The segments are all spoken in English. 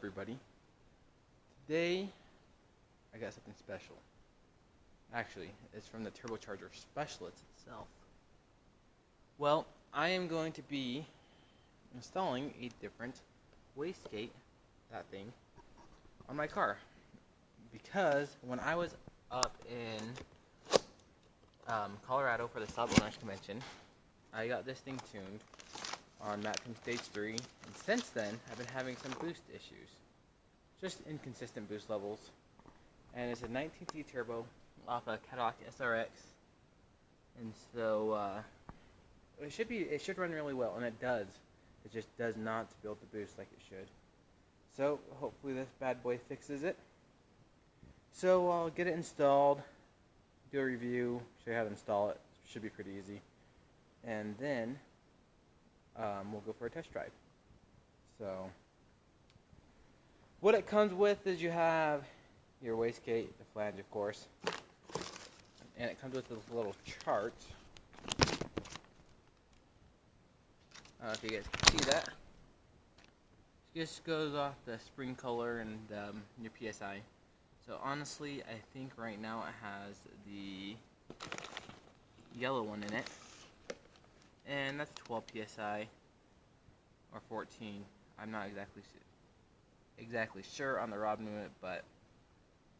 everybody. Today I got something special. Actually, it's from the turbocharger specialist itself. Well, I am going to be installing a different wastegate, that thing, on my car. Because when I was up in Colorado for the Saab Owners Convention, I got this thing tuned on Maptun Stage 3, and since then I've been having some boost issues. Just inconsistent boost levels. And it's a 19T turbo off a Cadillac SRX. And so it should run really well, and it does. It just does not build the boost like it should. So hopefully this bad boy fixes it. So I'll get it installed, do a review, show you how to install it. Should be pretty easy. And then we'll go for a test drive. So what it comes with is you have your wastegate, the flange of course, and it comes with this little chart. I don't know if you guys can see that. It just goes off the spring color and your PSI. So honestly, I think right now it has the yellow one in it, and that's 12 PSI or 14. I'm not exactly sure on the rod movement, but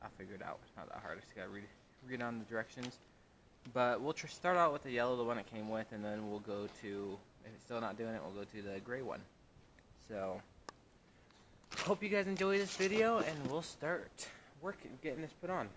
I'll figure it out. It's not that hard. I just gotta read on the directions. But we'll start out with the yellow, the one it came with, and then we'll go to, if it's still not doing it, we'll go to the gray one. So hope you guys enjoy this video, and we'll start getting this put on.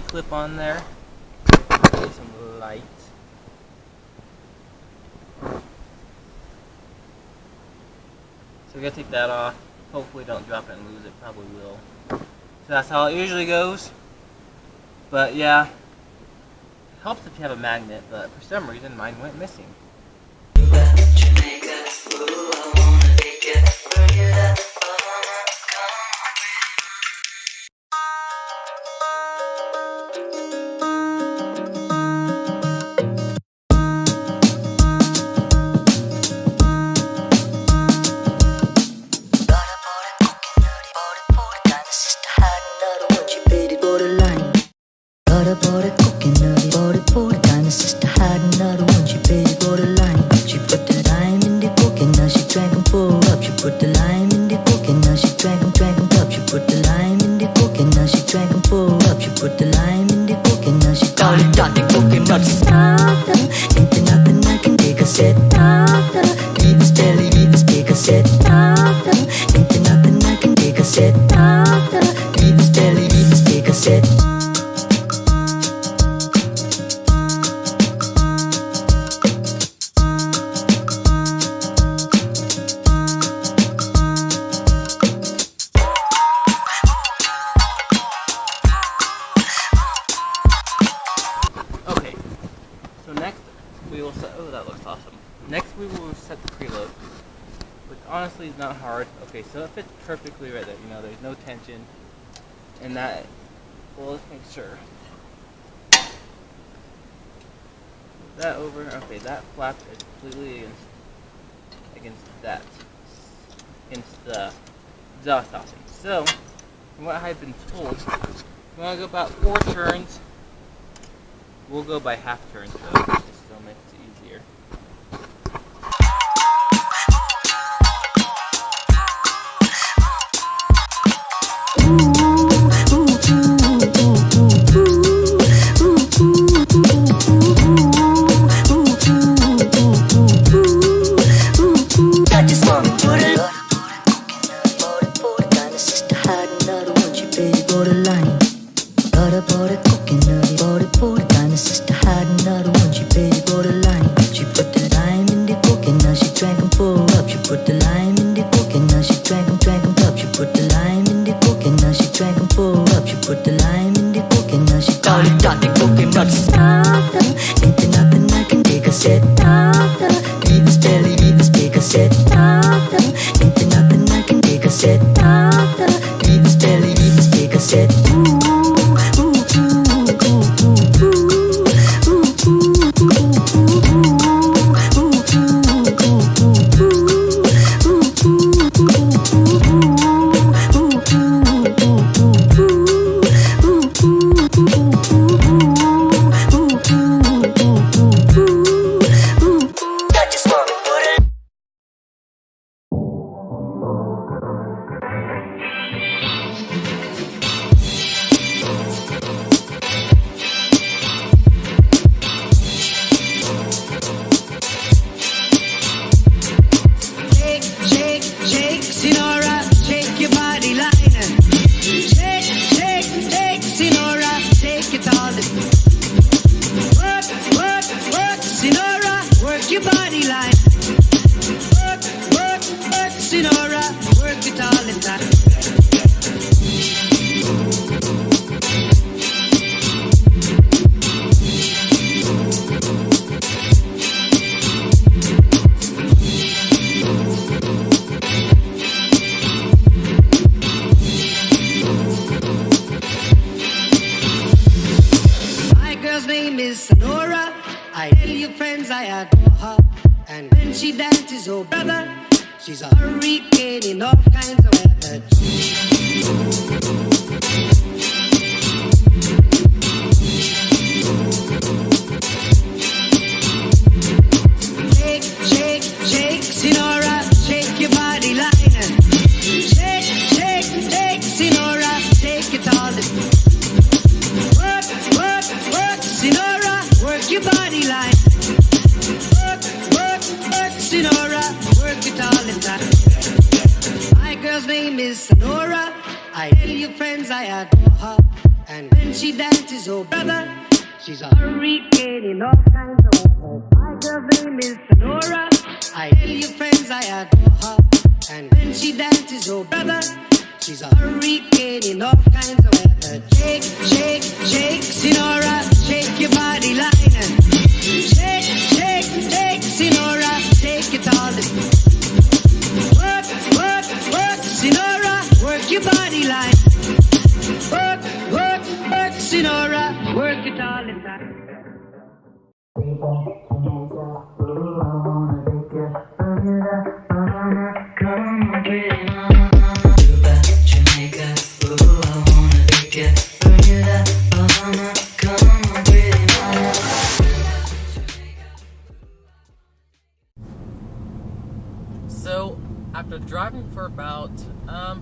Clip on there. Get some light. So we gotta take that off. Hopefully don't drop it and lose it. Probably will. So that's how it usually goes. But yeah, it helps if you have a magnet, but for some reason mine went missing. Ain't nothing I can take a set. Leave set the preload, which honestly is not hard. Okay, so it fits perfectly right there. You know, there's no tension, and that. Well, let's make sure. Move that over. Okay, that flap is completely against the exhaust housing. So, from what I've been told, we want to go about 4 turns. We'll go by half turns though, just so it makes it easier. And when she dances, oh brother, she's a hurricane in all kinds of weather. Shake, shake, shake, Sinora, shake your body line. Shake, shake, shake, Sinora, shake it all. Work, work, work, Sinora, work your body line. Work, work, work, Sinora, work it all the time. My girl's name is Sonora. I tell you friends I adore her. And when she dances, oh brother, she's a hurricane in all kinds of weather. My girl's name is Sonora. I tell you friends I adore her. And when she dances, oh brother, she's a hurricane in all kinds of weather. Shake, shake, shake, Sinora, shake your body line. Shake, shake, shake, Sinora, shake it all. Work, work, work, Sinora, work your body line. Work, work, work, Sinora, work it all the time. So, after driving for about,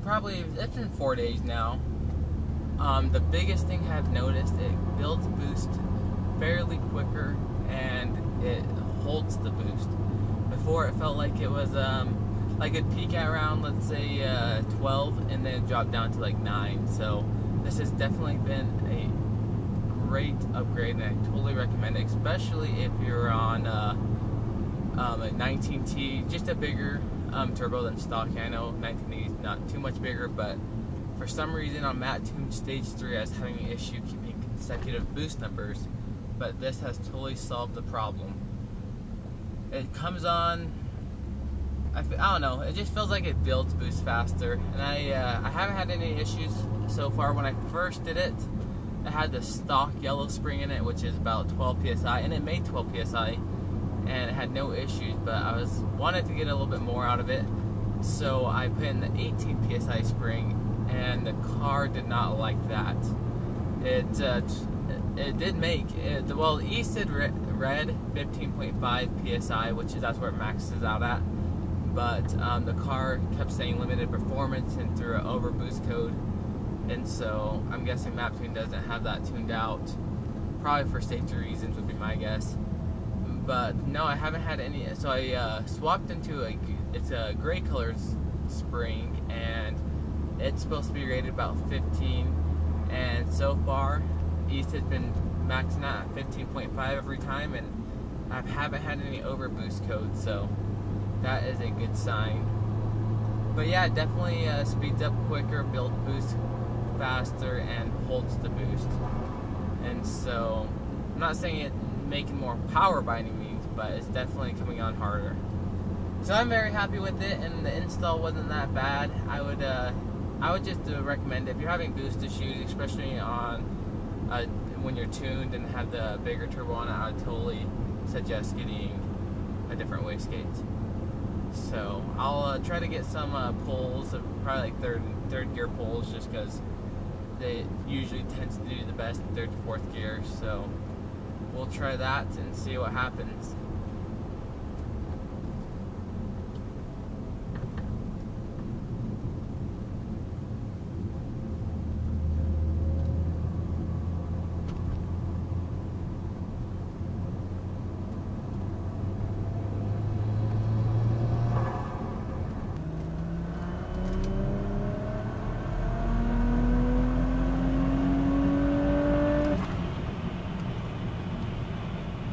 probably, it's been 4 days now, the biggest thing I've noticed, it builds boost fairly quicker, and it holds the boost. Before, it felt like it was, like it'd peak at around, let's say, 12, and then drop down to like 9, so this has definitely been a great upgrade, and I totally recommend it, especially if you're on, a 19T, just a bigger turbo than stock. I know 19T is not too much bigger, but for some reason on Maptun Stage 3 I was having an issue keeping consecutive boost numbers, but this has totally solved the problem. It comes on I don't know, it just feels like it builds boost faster, and I haven't had any issues so far. When I first did it, it had the stock yellow spring in it, which is about 12 psi, and it made 12 psi, and it had no issues. But I wanted to get a little bit more out of it, so I put in the 18 psi spring, and the car did not like that. It did make it, well, the East did read 15.5 psi, which is that's where it maxes out at. But the car kept saying limited performance and threw an overboost code, and so I'm guessing Maptun doesn't have that tuned out, probably for safety reasons would be my guess. But no, I haven't had any. So I swapped into it's a gray colored spring, and it's supposed to be rated about 15, and so far East has been maxing out at 15.5 every time, and I haven't had any overboost code, so that is a good sign. But yeah, it definitely speeds up quicker, builds boost faster, and holds the boost. And so I'm not saying it making more power by any means, but it's definitely coming on harder. So I'm very happy with it, and the install wasn't that bad. I would just recommend, if you're having boost issues, especially on when you're tuned and have the bigger turbo on it, I would totally suggest getting a different wastegate. So I'll try to get some pulls, probably like third gear pulls, just because they usually tends to do the best in third to fourth gear. So we'll try that and see what happens.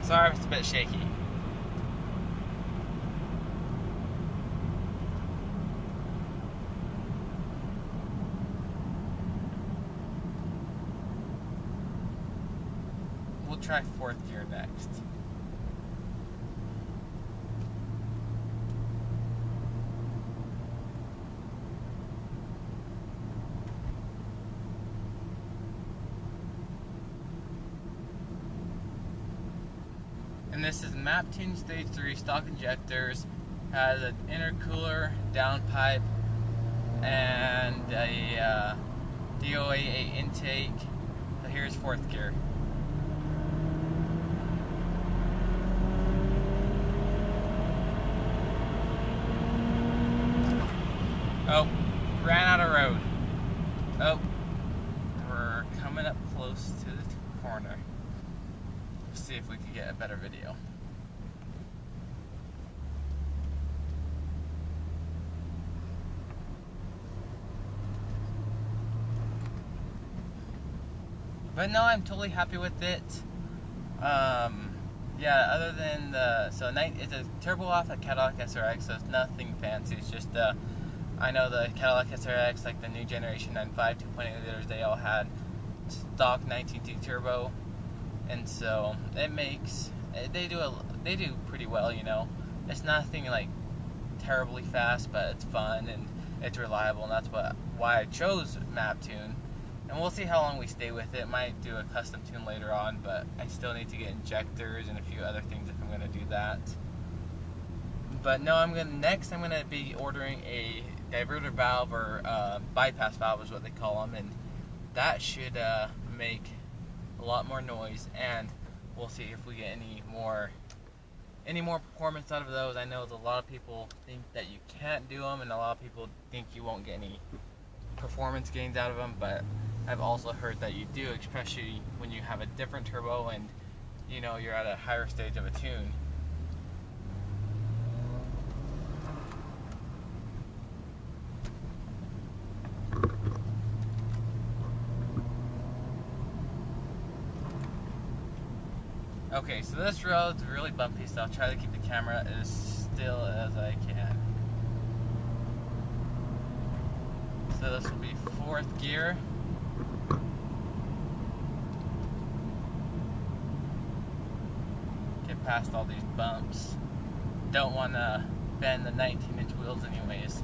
Sorry if it's a bit shaky. We'll try fourth gear next. And this is Maptun Stage 3 stock injectors, has an intercooler, downpipe, and a D088 intake. So here's fourth gear. Oh, ran out of road. Oh, we're coming up close to the corner. See if we can get a better video. But no, I'm totally happy with it. Yeah, other than it's a turbo off a Cadillac SRX, so it's nothing fancy. It's just I know the Cadillac SRX, like the new generation 95 2.8 liters, they all had stock 19T turbo. And so it makes they do pretty well, you know. It's nothing like terribly fast, but it's fun and it's reliable, and that's why I chose Maptun. And we'll see how long we stay with it. Might do a custom tune later on, but I still need to get injectors and a few other things if I'm going to do that. But no, I'm gonna be ordering a diverter valve, or bypass valve is what they call them, and that should make a lot more noise, and we'll see if we get any more performance out of those. I know that a lot of people think that you can't do them, and a lot of people think you won't get any performance gains out of them, but I've also heard that you do, especially when you have a different turbo and you know you're at a higher stage of a tune. Okay, so this road's really bumpy, so I'll try to keep the camera as still as I can. So this will be fourth gear. Get past all these bumps. Don't want to bend the 19-inch wheels anyways.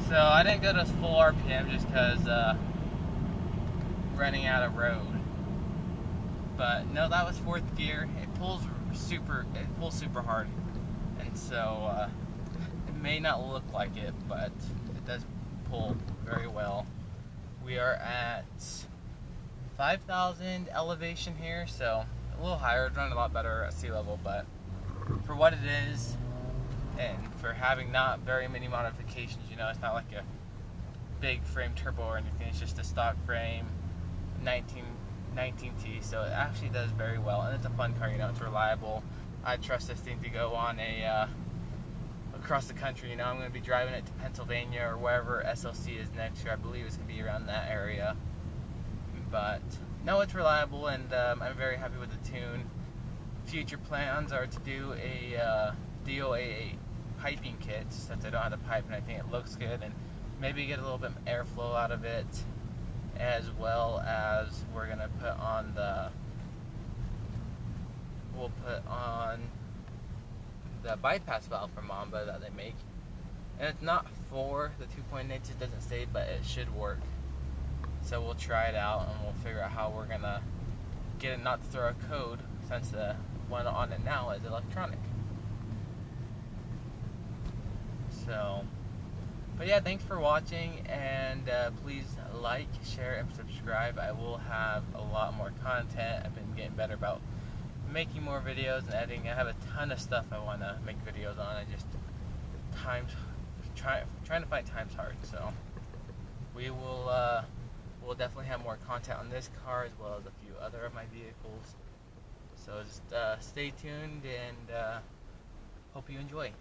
So I didn't go to full RPM just because running out of road. But no, that was fourth gear. It pulls super hard, and so it may not look like it, but it does pull very well. We are at 5,000 elevation here, so a little higher. It's running a lot better at sea level, but for what it is, and for having not very many modifications, you know, it's not like a big frame turbo or anything. It's just a stock frame 19T, so it actually does very well, and it's a fun car. You know, it's reliable. I trust this thing to go on a across the country. You know, I'm going to be driving it to Pennsylvania or wherever SLC is next year. I believe it's going to be around that area. But no, it's reliable, and I'm very happy with the tune. Future plans are to do a D088 piping kit, since I don't have the pipe, and I think it looks good, and maybe get a little bit of airflow out of it, as well as we're gonna put on the bypass valve from Mamba that they make, and it's not for the 2.8 inches, it doesn't say, but it should work. So we'll try it out, and we'll figure out how we're gonna get it not to throw a code, since the one on it now is electronic. So, but yeah, thanks for watching, and please like, share, and subscribe. I will have a lot more content. I've been getting better about making more videos and editing. I have a ton of stuff I want to make videos on. I just trying to find time's hard. So we will we'll definitely have more content on this car as well as a few other of my vehicles. So just stay tuned, and hope you enjoy.